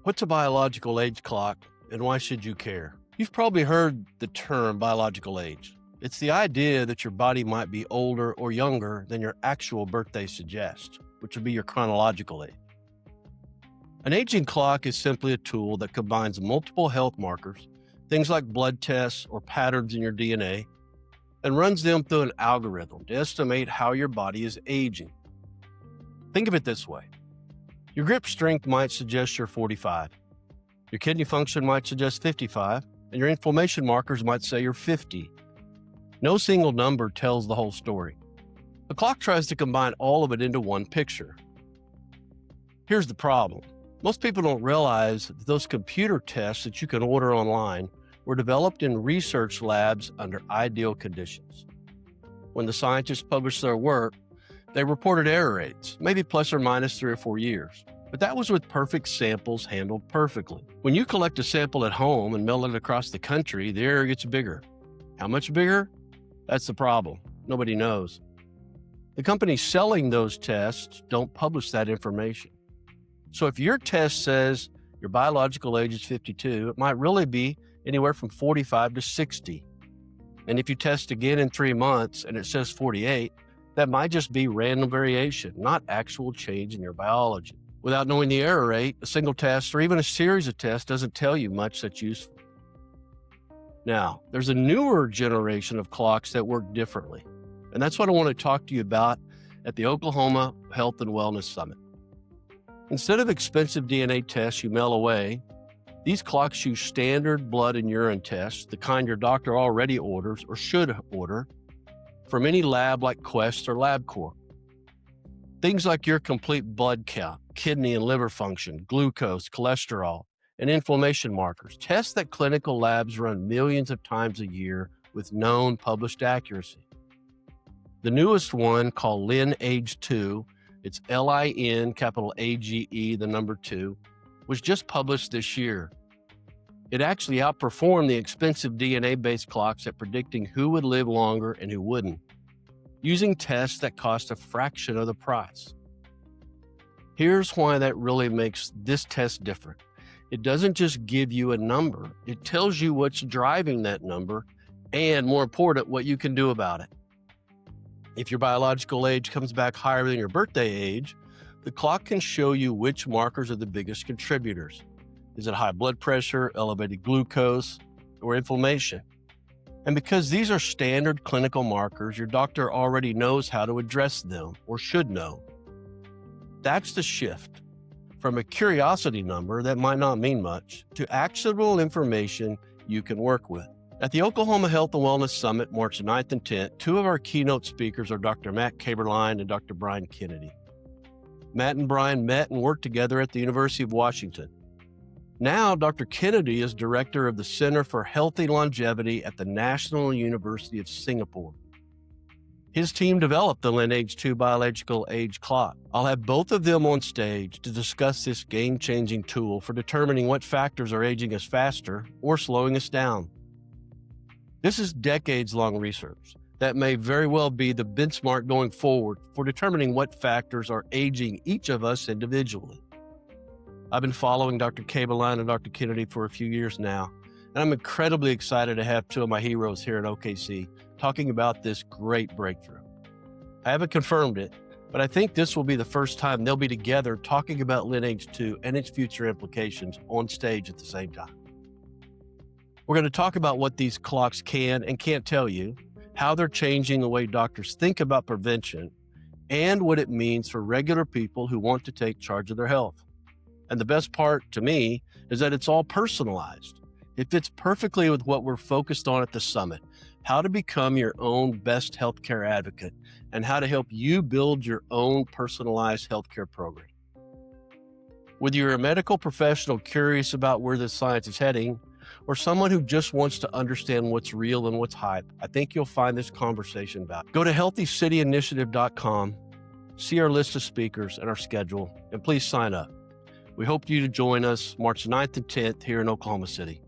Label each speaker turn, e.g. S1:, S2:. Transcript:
S1: What's a biological age clock and why should you care? You've probably heard the term biological age. It's the idea that your body might be older or younger than your actual birthday suggests, which would be your chronological age. An aging clock is simply a tool that combines multiple health markers, things like blood tests or patterns in your DNA, and runs them through an algorithm to estimate how your body is aging. Think of it this way. Your grip strength might suggest you're 45. Your kidney function might suggest 55, and your inflammation markers might say you're 50. No single number tells the whole story. The clock tries to combine all of it into one picture. Here's the problem. Most people don't realize that those computer tests that you can order online were developed in research labs under ideal conditions. When the scientists published their work, they reported error rates, maybe plus or minus 3 or 4 years. But that was with perfect samples handled perfectly. When you collect a sample at home and mail it across the country, the error gets bigger. How much bigger? That's the problem. Nobody knows. The companies selling those tests don't publish that information. So if your test says your biological age is 52, it might really be anywhere from 45 to 60. And if you test again in 3 months and it says 48, that might just be random variation, not actual change in your biology. Without knowing the error rate, a single test or even a series of tests doesn't tell you much that's useful. Now, there's a newer generation of clocks that work differently, and that's what I want to talk to you about at the Oklahoma Health and Wellness Summit. Instead of expensive DNA tests you mail away, these clocks use standard blood and urine tests, the kind your doctor already orders or should order, from any lab like Quest or LabCorp. Things like your complete blood count, kidney and liver function, glucose, cholesterol, and inflammation markers, tests that clinical labs run millions of times a year with known published accuracy. The newest one, called Lineage 2, it's LIN, capital AGE, the number 2, was just published this year. It actually outperformed the expensive DNA-based clocks at predicting who would live longer and who wouldn't, using tests that cost a fraction of the price. Here's why that really makes this test different. It doesn't just give you a number, it tells you what's driving that number and, more important, what you can do about it. If your biological age comes back higher than your birthday age, the clock can show you which markers are the biggest contributors. Is it high blood pressure, elevated glucose, or inflammation? And because these are standard clinical markers, your doctor already knows how to address them, or should know. That's the shift from a curiosity number that might not mean much to actionable information you can work with. At the Oklahoma Health and Wellness Summit, March 9th and 10th, 2 of our keynote speakers are Dr. Matt Kaberlein and Dr. Brian Kennedy. Matt and Brian met and worked together at the University of Washington. Now, Dr. Kennedy is director of the Center for Healthy Longevity at the National University of Singapore. His team developed the Lineage 2 biological age clock. I'll have both of them on stage to discuss this game-changing tool for determining what factors are aging us faster or slowing us down. This is decades-long research that may very well be the benchmark going forward for determining what factors are aging each of us individually. I've been following Dr. Kaberlein and Dr. Kennedy for a few years now, and I'm incredibly excited to have 2 of my heroes here at OKC talking about this great breakthrough. I haven't confirmed it, but I think this will be the first time they'll be together talking about Lineage 2 and its future implications on stage at the same time. We're going to talk about what these clocks can and can't tell you, how they're changing the way doctors think about prevention, and what it means for regular people who want to take charge of their health. And the best part to me is that it's all personalized. It fits perfectly with what we're focused on at the summit, how to become your own best healthcare advocate and how to help you build your own personalized healthcare program. Whether you're a medical professional curious about where this science is heading, or someone who just wants to understand what's real and what's hype, I think you'll find this conversation valuable. Go to healthycityinitiative.com, see our list of speakers and our schedule, and please sign up. We hope you to join us March 9th and 10th here in Oklahoma City.